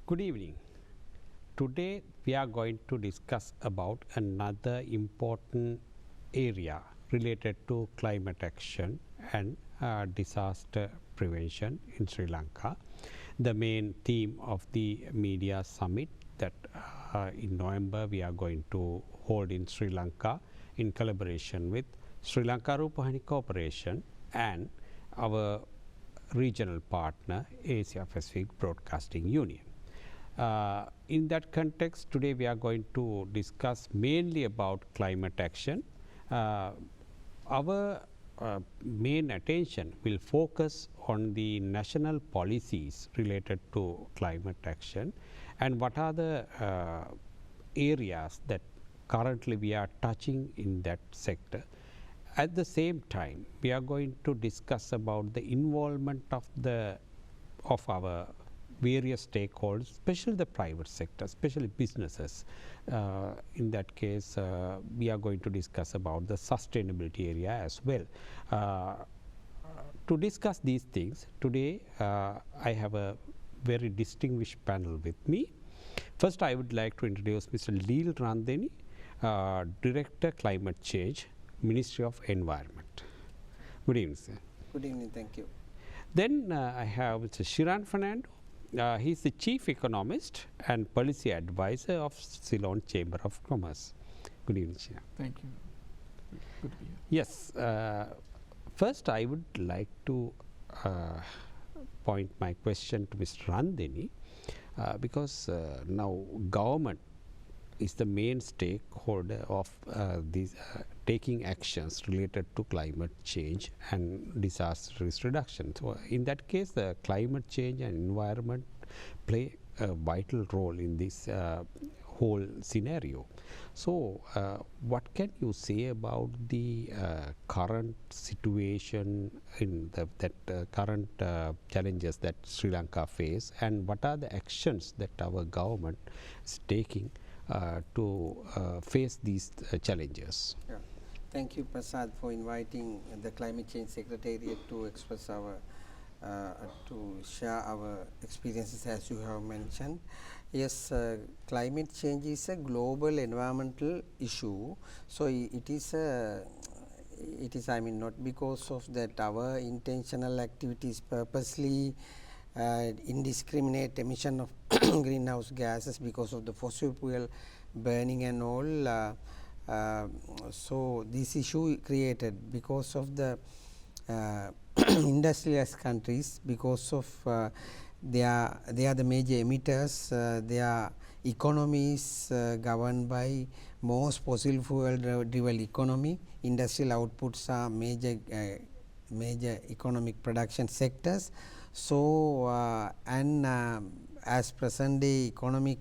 Good evening. Today we are going to discuss about another important area related to climate action and disaster prevention in Sri Lanka. The main theme of the media summit that in November we are going to hold in Sri Lanka in collaboration with Sri Lanka Rupavahini Corporation and our regional partner Asia Pacific Broadcasting Union. In that context, today we are going to discuss mainly about climate action. Our main attention will focus on the national policies related to climate action and what are the areas that currently we are touching in that sector. At the same time, we are going to discuss about the involvement of our various stakeholders, especially the private sector, especially businesses. In that case, we are going to discuss about the sustainability area as well. To discuss these things, today I have a very distinguished panel with me. First, I would like to introduce Mr. Leel Randeni, Director Climate Change, Ministry of Environment. Good evening, sir. Good evening, thank you. Then I have Mr. Shiran Fernando. He is the Chief Economist and Policy Advisor of Ceylon Chamber of Commerce. Good evening, Shiran. Thank you. Good to be here. Yes. First, I would like to point my question to Mr. Randeni because now government is the main stakeholder of these taking actions related to climate change and disaster risk reduction. So, in that case, the climate change and environment play a vital role in this whole scenario. So, what can you say about the current situation in that current challenges that Sri Lanka face, and what are the actions that our government is taking to face these challenges? Yeah. Thank you, Prasad, for inviting the Climate Change Secretariat to express our, to share our experiences as you have mentioned. Yes, climate change is a global environmental issue. So, it is I mean not because of that our intentional activities purposely indiscriminate emission of greenhouse gases because of the fossil fuel burning and all. So, this issue created because of the industrialized countries, because of they are the major emitters, their economies governed by most fossil fuel driven economy. Industrial outputs are major economic production sectors. So, as present day economic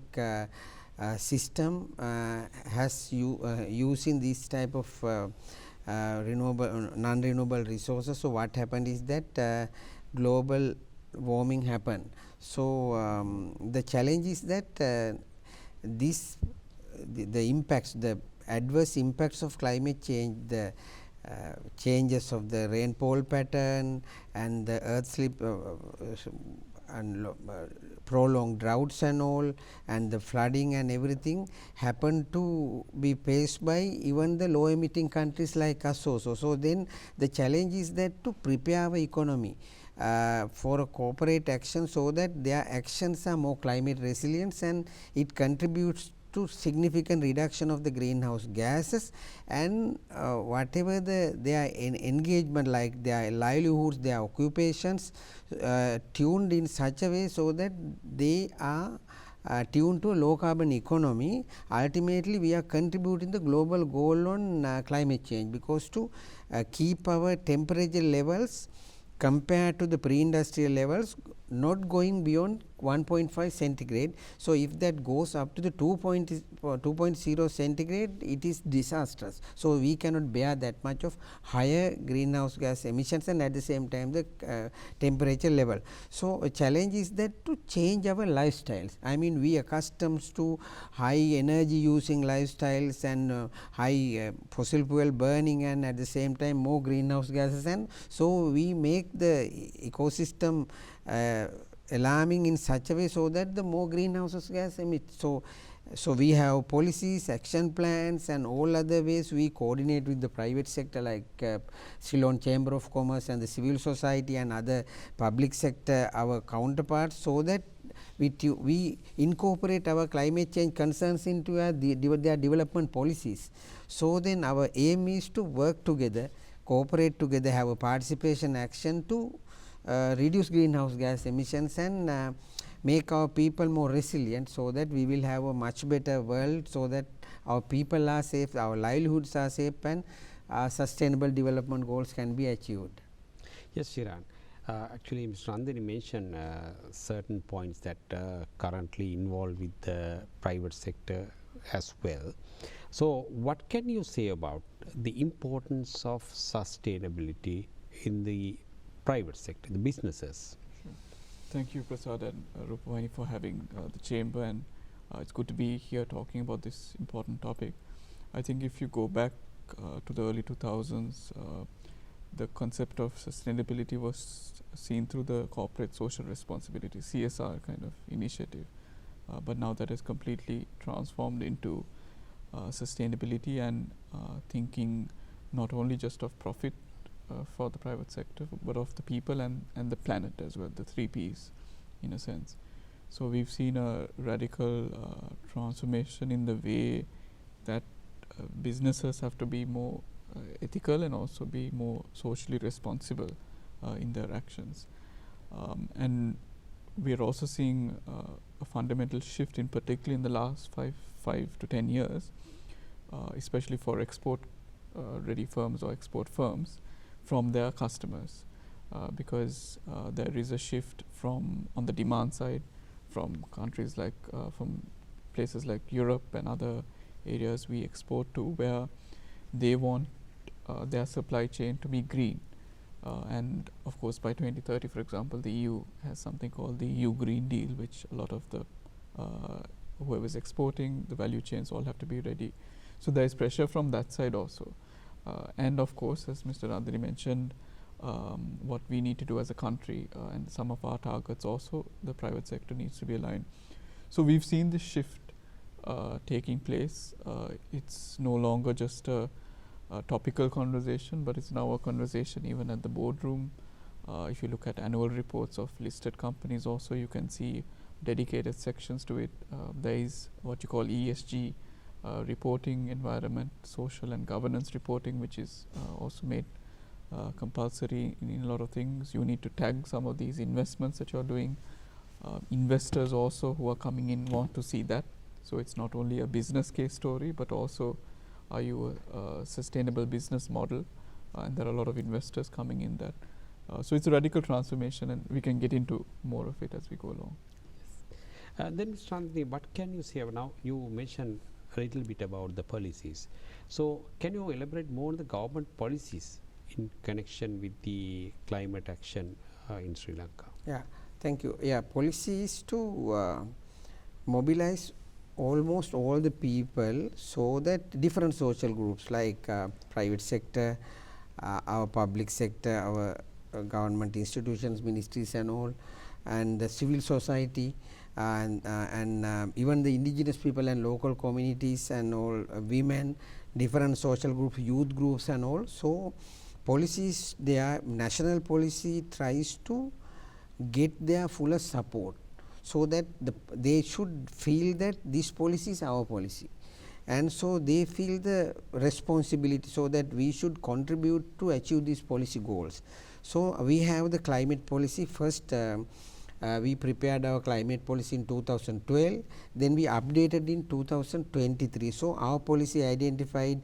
system has using this type of non-renewable resources. So, what happened is that global warming happened. So, the challenge is that the impacts, the adverse impacts of climate change, the changes of the rainfall pattern and the earth slip and prolonged droughts and all, and the flooding and everything happen to be faced by even the low emitting countries like us also. So, then the challenge is that to prepare our economy for a corporate action, so that their actions are more climate resilient and it contributes to significant reduction of the greenhouse gases, and whatever their engagement, like their livelihoods, their occupations tuned in such a way so that they are tuned to a low carbon economy. Ultimately, we are contributing the global goal on climate change, because to keep our temperature levels compared to the pre-industrial levels not going beyond 1.5 centigrade. So, if that goes up to the 2.0 centigrade, it is disastrous. So, we cannot bear that much of higher greenhouse gas emissions and at the same time the temperature level. So, a challenge is that to change our lifestyles. I mean, we accustomed to high energy using lifestyles and high fossil fuel burning, and at the same time more greenhouse gases, and so we make the ecosystem alarming in such a way so that the more greenhouse gas emit. So we have policies, action plans, and all other ways we coordinate with the private sector like Ceylon Chamber of Commerce and the civil society and other public sector, our counterparts, so that we incorporate our climate change concerns into their development policies. So then our aim is to work together, cooperate together, have a participation action to reduce greenhouse gas emissions and make our people more resilient, so that we will have a much better world, so that our people are safe, our livelihoods are safe, and sustainable development goals can be achieved. Yes, Shiran. Actually, Mr. Randhani mentioned certain points that currently involved with the private sector as well. So, what can you say about the importance of sustainability in the private sector, the businesses? Thank you, Prasad and Rupavahini, for having the chamber, and it's good to be here talking about this important topic. I think if you go back to the early 2000s, the concept of sustainability was seen through the corporate social responsibility, CSR kind of initiative, but now that is completely transformed into sustainability and thinking not only just of profit for the private sector, but of the people and the planet as well, the 3 Ps in a sense. So we've seen a radical transformation in the way that businesses have to be more ethical and also be more socially responsible in their actions. And we are also seeing a fundamental shift, in particularly in the last 5 to 10 years, especially for export ready firms or export firms, from their customers, because there is a shift from on the demand side from countries like from places like Europe and other areas we export to, where they want their supply chain to be green, and of course by 2030, for example, the EU has something called the EU Green Deal, which a lot of the whoever's exporting, the value chains all have to be ready. So there is pressure from that side also. And of course, as Mr. Randhani mentioned, what we need to do as a country and some of our targets also, the private sector needs to be aligned. So we've seen this shift taking place. It's no longer just a topical conversation, but it's now a conversation even at the boardroom. If you look at annual reports of listed companies also, you can see dedicated sections to it. There is what you call ESG reporting, environment, social and governance reporting, which is also made compulsory in a lot of things. You need to tag some of these investments that you're doing. Investors also who are coming in want to see that. So it's not only a business case story, but also are you a sustainable business model, and there are a lot of investors coming in that. So it's a radical transformation, and we can get into more of it as we go along. Yes. Then Mr. Randhani, what can you say now? You mentioned a little bit about the policies. So can you elaborate more on the government policies in connection with the climate action in Sri Lanka? Yeah, thank you. Yeah, policy is to mobilize almost all the people, so that different social groups like private sector, our public sector, our government institutions, ministries and all, and the civil society, and even the indigenous people and local communities and all, women, different social groups, youth groups and all. So policies, their national policy tries to get their fullest support, so that they should feel that this policy is our policy, and so they feel the responsibility, so that we should contribute to achieve these policy goals. So we have the climate policy. First we prepared our climate policy in 2012, then we updated in 2023. So our policy identified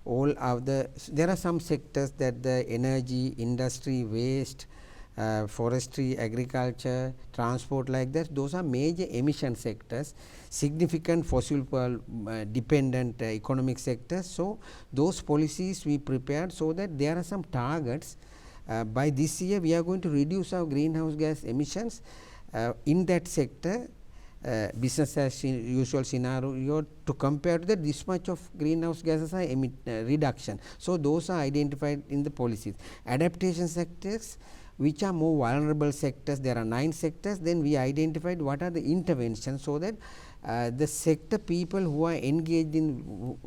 all of there are some sectors that the energy, industry, waste, forestry, agriculture, transport, like that, those are major emission sectors, significant fossil fuel dependent economic sectors. So those policies we prepared, so that there are some targets. By this year we are going to reduce our greenhouse gas emissions in that sector, business as usual scenario, to compare to that this much of greenhouse gases are reduction. So those are identified in the policies. Adaptation sectors, which are more vulnerable sectors. There are 9 sectors. Then we identified what are the interventions, so that the sector people who are engaged in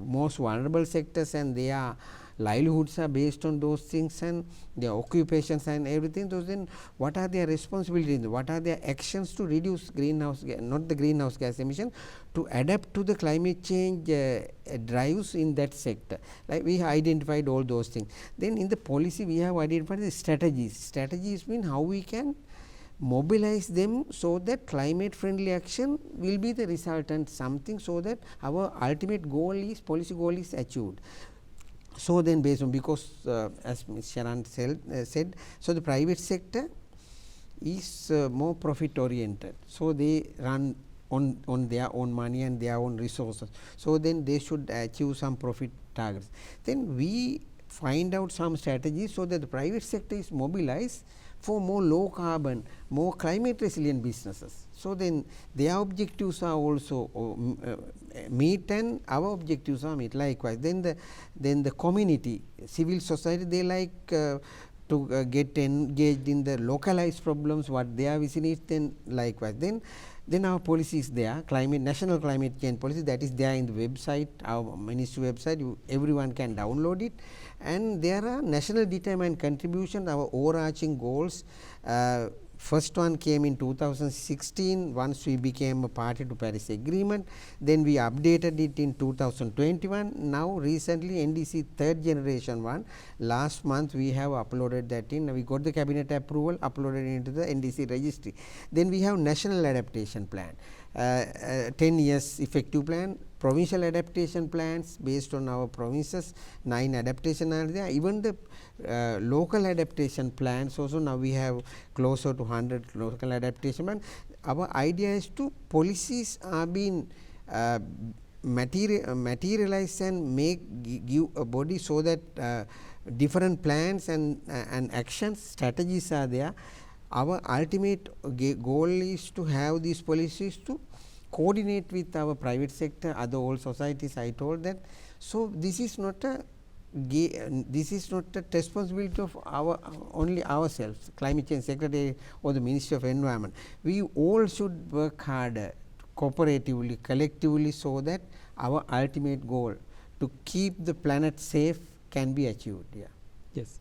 most vulnerable sectors and their livelihoods are based on those things and their occupations and everything, those, then what are their responsibilities, what are their actions to reduce greenhouse gas, not the greenhouse gas emission, to adapt to the climate change drives in that sector. Like we identified all those things. Then in the policy we have identified the strategies. Strategies mean how we can mobilize them so that climate friendly action will be the resultant something, so that our ultimate goal is, policy goal is achieved. So then based on, because as Ms. Sharan said, so the private sector is more profit oriented, so they run on their own money and their own resources, so then they should achieve some profit targets. Then we find out some strategies so that the private sector is mobilized for more low carbon, more climate resilient businesses. So then their objectives are also meet and our objectives are meet likewise. Then the community, civil society, they like to get engaged in the localized problems what they are vicinity, then likewise. Then our policy is there, climate, national climate change policy, that is there in the website, our ministry website, everyone can download it, and there are national determined contribution, our overarching goals. First one came in 2016 once we became a party to Paris Agreement, then we updated it in 2021. Now recently NDC third generation one, last month we have uploaded that in, we got the cabinet approval, uploaded into the NDC registry. Then we have national adaptation plan, 10 years effective plan, provincial adaptation plans based on our provinces, 9 adaptation are there, even the local adaptation plans also. Now we have closer to 100 local adaptation plans. Our idea is to, policies are being materialized and give a body, so that different plans and actions, strategies are there. Our ultimate goal is to have these policies to coordinate with our private sector, other all societies, I told that. So this is not a responsibility of only ourselves, climate change secretary or the Ministry of Environment. We all should work harder, cooperatively, collectively, so that our ultimate goal to keep the planet safe can be achieved. Yeah. Yes.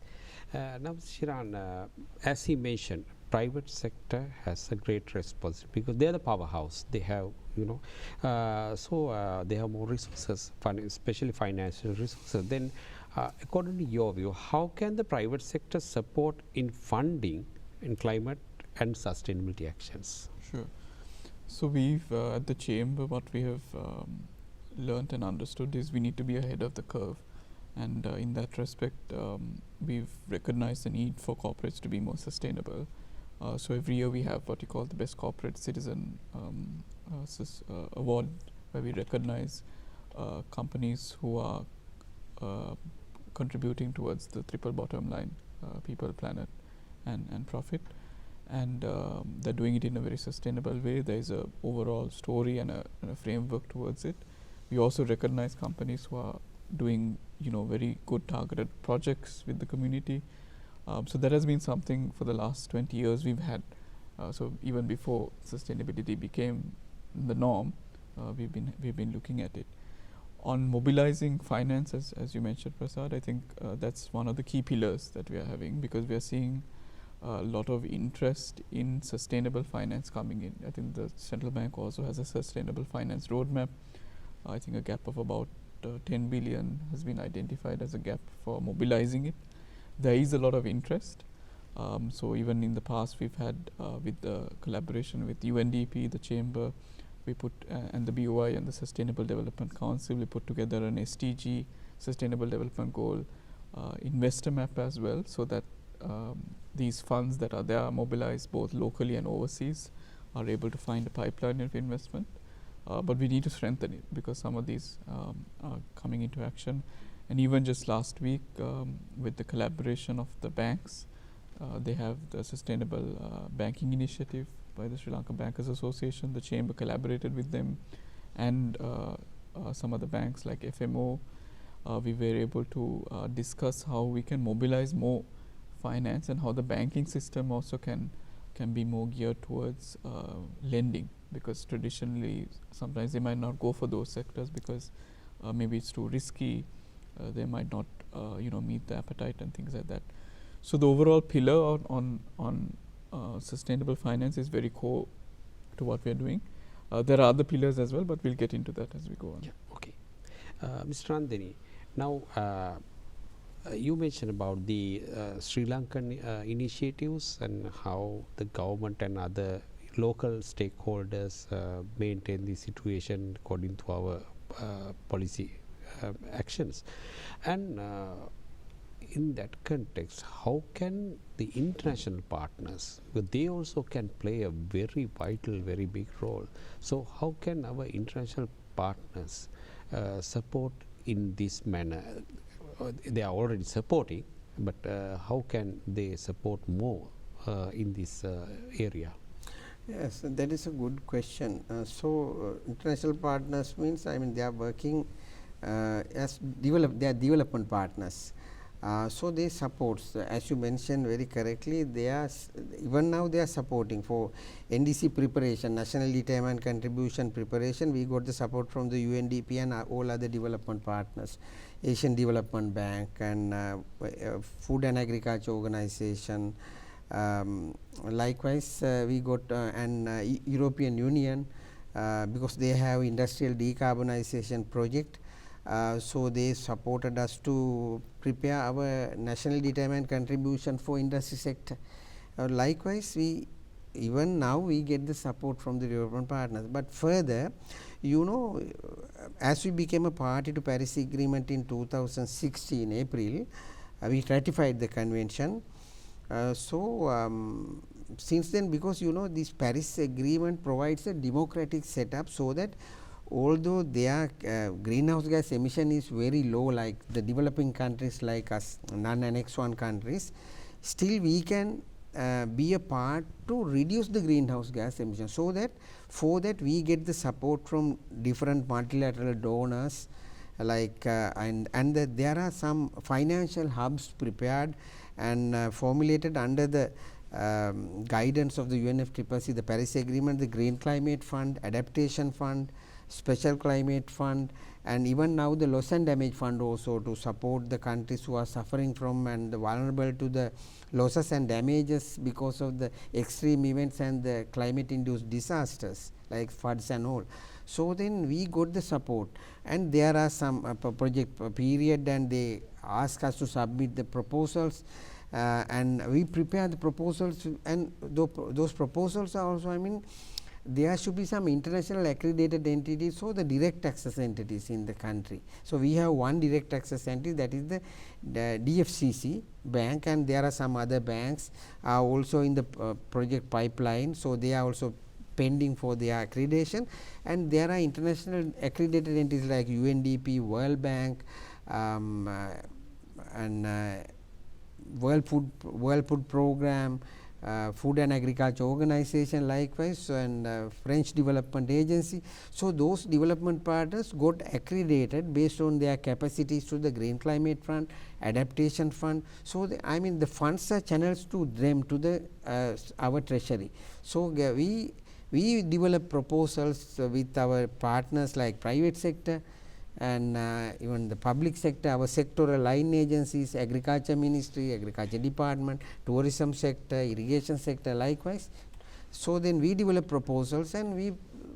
Now, Shiran, as he mentioned, private sector has a great responsibility because they are the powerhouse. They have, they have more resources, especially financial resources. Then, according to your view, how can the private sector support in funding in climate and sustainability actions? Sure. So we've at the chamber, what we have learnt and understood is we need to be ahead of the curve, and in that respect, we've recognized the need for corporates to be more sustainable. So every year we have what you call the Best Corporate Citizen award, where we recognize companies who are contributing towards the triple bottom line, people, planet and profit, and they're doing it in a very sustainable way. There is a overall story and a framework towards it. We also recognize companies who are doing very good targeted projects with the community. So that has been something for the last 20 years we've had. So even before sustainability became the norm, we've been looking at it. On mobilizing finance, as you mentioned, Prasad, I think that's one of the key pillars that we are having, because we are seeing a lot of interest in sustainable finance coming in. I think the central bank also has a sustainable finance roadmap. I think a gap of about 10 billion has been identified as a gap for mobilizing it. There is a lot of interest. So even in the past, we've had with the collaboration with UNDP, the chamber, we put and the BOI and the Sustainable Development Council, we put together an SDG, Sustainable Development Goal investor map as well, so that these funds that are there mobilized both locally and overseas are able to find a pipeline of investment. But we need to strengthen it, because some of these are coming into action. And even just last week, with the collaboration of the banks, they have the Sustainable Banking Initiative by the Sri Lanka Bankers Association. The chamber collaborated with them, and some other banks like FMO. We were able to discuss how we can mobilize more finance and how the banking system also can be more geared towards lending, because traditionally sometimes they might not go for those sectors because maybe it's too risky, they might not meet the appetite and things like that. So the overall pillar on sustainable finance is very core to what we are doing. There are other pillars as well, but we'll get into that as we go on. Yeah, okay. Mr. Randeni, now you mentioned about the Sri Lankan initiatives and how the government and other local stakeholders maintain the situation according to our policy actions. And in that context, how can the international partners, but they also can play a very vital, very big role. So how can our international partners support in this manner? They are already supporting, but how can they support more in this area? Yes, that is a good question. International partners means, I mean, they are working as they are development partners. So they support, as you mentioned very correctly, they are even now they are supporting for NDC preparation, National Determined Contribution preparation. We got the support from the UNDP and all other development partners, Asian Development Bank and Food and Agriculture Organization. Likewise, we got an European Union because they have industrial decarbonization project. So they supported us to prepare our national determined contribution for industry sector. Likewise, we even now we get the support from the development partners. But further, as we became a party to Paris Agreement in 2016 April, we ratified the convention. Since then, because this Paris Agreement provides a democratic setup, so that although their greenhouse gas emission is very low, like the developing countries like us, non-Annex 1 countries, still we can be a part to reduce the greenhouse gas emission. So that for that we get the support from different multilateral donors, like and there are some financial hubs prepared and formulated under the guidance of the UNFCCC, the Paris Agreement, the Green Climate Fund, Adaptation Fund, Special Climate Fund, and even now the Loss and Damage Fund also, to support the countries who are suffering from and vulnerable to the losses and damages because of the extreme events and the climate induced disasters like floods and all. So then we got the support, and there are some project period, and they ask us to submit the proposals, and we prepare the proposals, and those proposals are also, I mean, there should be some international accredited entities, so the direct access entities in the country. So we have one direct access entity, that is the DFCC bank, and there are some other banks are also in the project pipeline. So they are also pending for their accreditation, and there are international accredited entities like UNDP, World Bank, and World Food Program, Food and Agriculture Organization, likewise, and French Development Agency. So those development partners got accredited based on their capacities to the Green Climate Fund, Adaptation Fund. So I mean, the funds are channels to them, to the our treasury. So we develop proposals with our partners like private sector and even the public sector, our sectoral line agencies, Agriculture Ministry, Agriculture Department, tourism sector, irrigation sector, likewise. So then we develop proposals and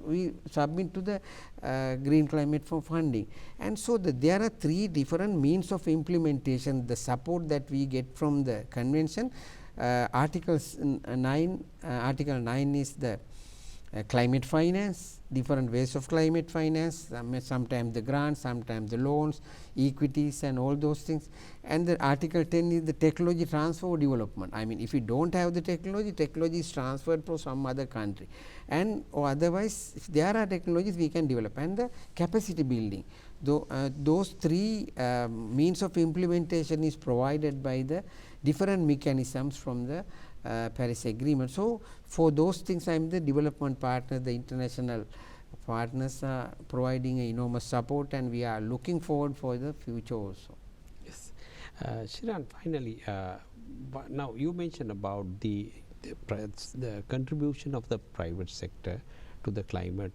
we submit to the Green Climate for funding. And so there are three different means of implementation, the support that we get from the convention. Article 9 is the climate finance, different ways of climate finance, sometimes the grants, sometimes the loans, equities and all those things. And the Article 10 is the technology transfer development. I mean, if you don't have the technology is transferred to some other country, and or otherwise if there are technologies we can develop. And the capacity building, those three means of implementation is provided by the different mechanisms from the Paris Agreement. So for those things, I am the development partner. The international partners are providing enormous support, and we are looking forward for the future also. Yes. Shiran, finally, now you mentioned about the contribution of the private sector to the climate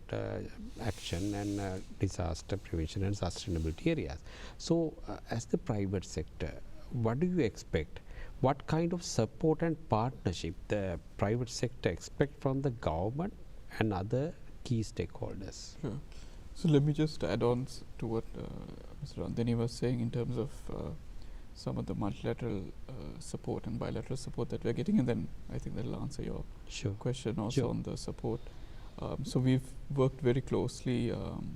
action and disaster prevention and sustainability areas. So, as the private sector, what do you expect? What kind of support and partnership the private sector expect from the government and other key stakeholders? Sure. So let me just add on to what Mr. Randhani was saying in terms of some of the multilateral support and bilateral support that we're getting, and then I think that'll answer your question also on the support. So we've worked very closely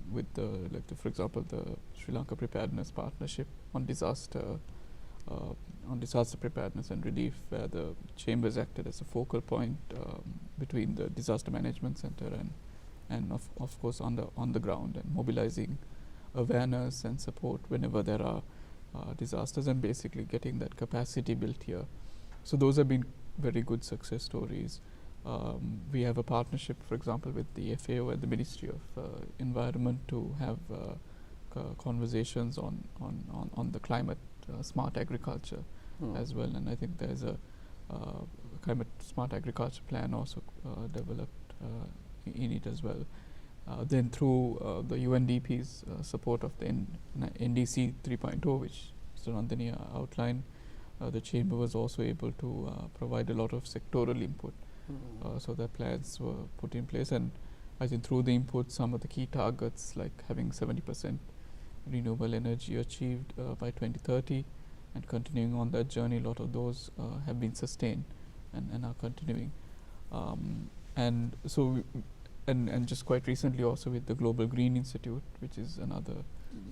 with for example, the Sri Lanka Preparedness Partnership on disaster preparedness and relief, where the chambers acted as a focal point between the disaster management center and of course on the ground, and mobilizing awareness and support whenever there are disasters, and basically getting that capacity built here. So those have been very good success stories. We have a partnership, for example, with the FAO and the Ministry of Environment to have conversations on the climate smart agriculture as well, and I think there's a climate smart agriculture plan also developed in it as well. Then through the UNDP's support of the NDC 3.0, which Mr. Randhani outlined, the chamber was also able to provide a lot of sectoral input. So the plans were put in place, and I think through the input, some of the key targets like having 70% renewable energy achieved by 2030 and continuing on that journey, a lot of those have been sustained and are continuing. And so and just quite recently also with the Global Green Institute, which is another,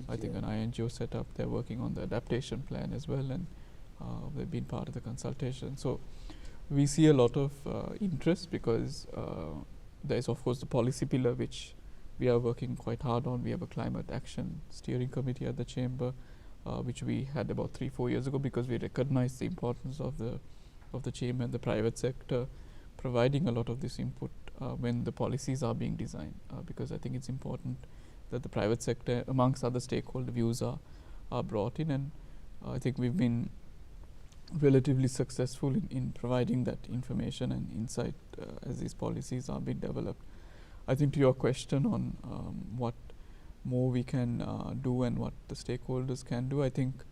I think, an INGO setup. They're working on the adaptation plan as well, and they've been part of the consultation. So we see a lot of interest, because there is of course the policy pillar, which we are working quite hard on. We have a climate action steering committee at the chamber, which we had about 3-4 years ago, because we recognized the importance of the chamber and the private sector providing a lot of this input when the policies are being designed, because I think it's important that the private sector, amongst other stakeholder views, are brought in, and I think we've been relatively successful in providing that information and insight as these policies are being developed. I think to your question on what more we can do and what the stakeholders can do, I think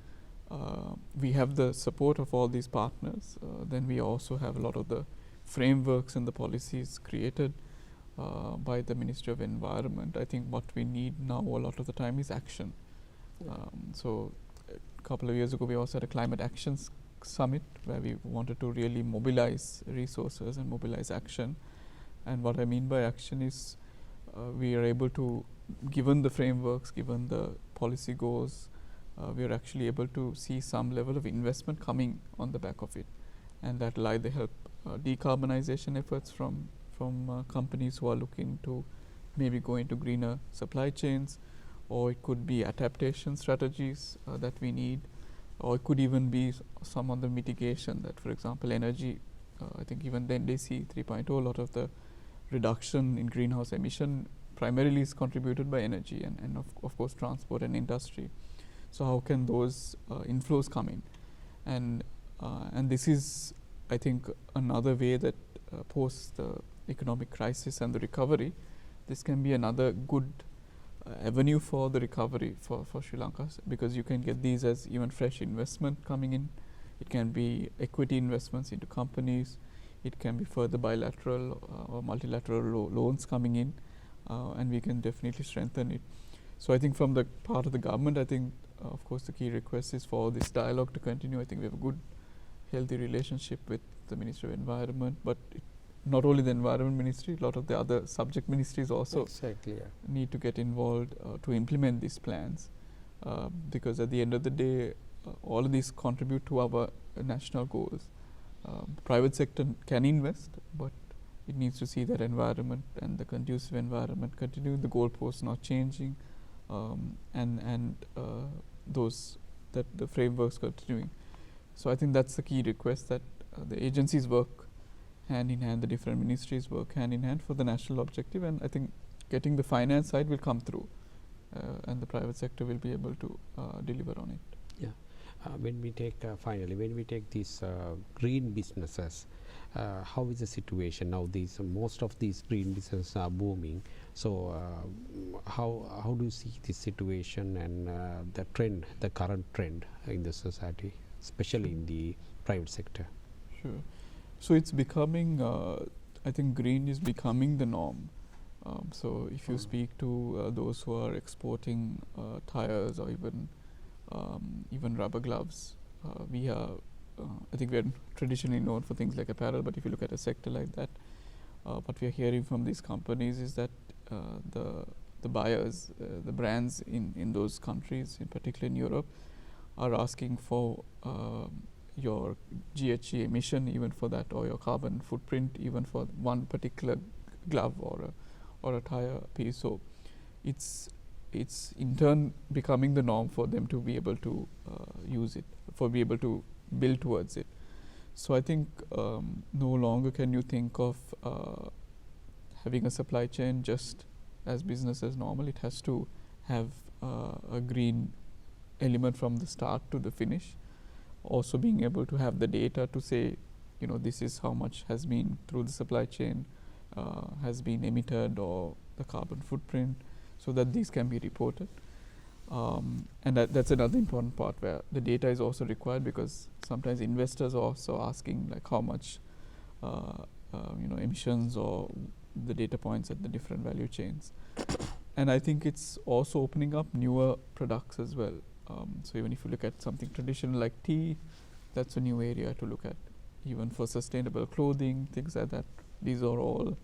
we have the support of all these partners. Then we also have a lot of the frameworks and the policies created by the Ministry of Environment. I think what we need now a lot of the time is action. So a couple of years ago, we also had a climate action summit where we wanted to really mobilize resources and mobilize action. And what I mean by action is we are able to, given the frameworks, given the policy goals, we are actually able to see some level of investment coming on the back of it, and that will either help decarbonization efforts from companies who are looking to maybe go into greener supply chains, or it could be adaptation strategies that we need, or it could even be some of the mitigation that, for example, energy, I think even the NDC 3.0, a lot of the reduction in greenhouse emission primarily is contributed by energy and of course transport and industry. So how can those inflows come in? And this is, I think, another way that post the economic crisis and the recovery, this can be another good avenue for the recovery for Sri Lanka, because you can get these as even fresh investment coming in. It can be equity investments into companies. It can be further bilateral or multilateral loans coming in, and we can definitely strengthen it. So I think from the part of the government, I think of course the key request is for this dialogue to continue. I think we have a good, healthy relationship with the Ministry of Environment, but not only the Environment Ministry, a lot of the other subject ministries also need to get involved to implement these plans, because at the end of the day, all of these contribute to our national goals. Private sector can invest, but it needs to see that environment and the conducive environment continue, the goalposts not changing, and those that the frameworks continuing. So I think that's the key request, that the agencies work hand in hand, the different ministries work hand in hand for the national objective, and I think getting the finance side will come through, and the private sector will be able to deliver on it. Yeah. when we take finally, when we take these green businesses, how is the situation now? These most of these green businesses are booming. So how do you see this situation and the trend, the current trend in the society, especially in the private sector? Sure. So it's becoming, I think green is becoming the norm. So if you speak to those who are exporting tires or even rubber gloves, we are, I think we are traditionally known for things like apparel, but if you look at a sector like that, what we are hearing from these companies is that the buyers, the brands in those countries, in particular in Europe, are asking for your GHG emission even for that, or your carbon footprint even for one particular glove or a tire piece. So it's in turn becoming the norm for them to be able to use it, for be able to build towards it. So I think no longer can you think of having a supply chain just as business as normal. It has to have a green element from the start to the finish. Also being able to have the data to say, you know, this is how much has been through the supply chain, has been emitted, or the carbon footprint, so that these can be reported. And that's another important part where the data is also required, because sometimes investors are also asking like how much emissions or the data points at the different value chains. And I think it's also opening up newer products as well. So even if you look at something traditional like tea, that's a new area to look at. Even for sustainable clothing, things like that, these are all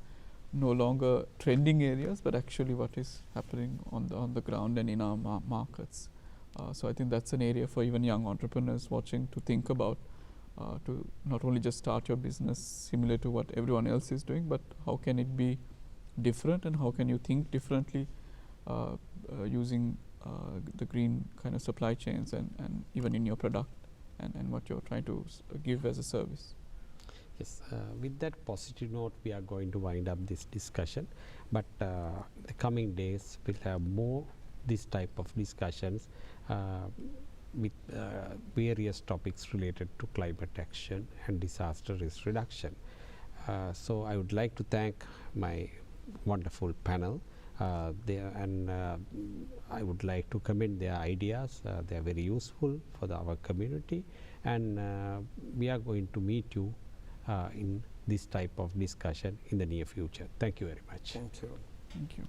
no longer trending areas, but actually what is happening on the ground and in our markets. So I think that's an area for even young entrepreneurs watching to think about, to not only just start your business similar to what everyone else is doing, but how can it be different, and how can you think differently using the green kind of supply chains and even in your product and what you're trying to give as a service. Yes, with that positive note, we are going to wind up this discussion, but in the coming days we'll have more this type of discussions with various topics related to climate action and disaster risk reduction. So I would like to thank my wonderful panel there, and I would like to commend their ideas. They are very useful for our community, and we are going to meet you in this type of discussion in the near future. Thank you very much. Thank you. Thank you.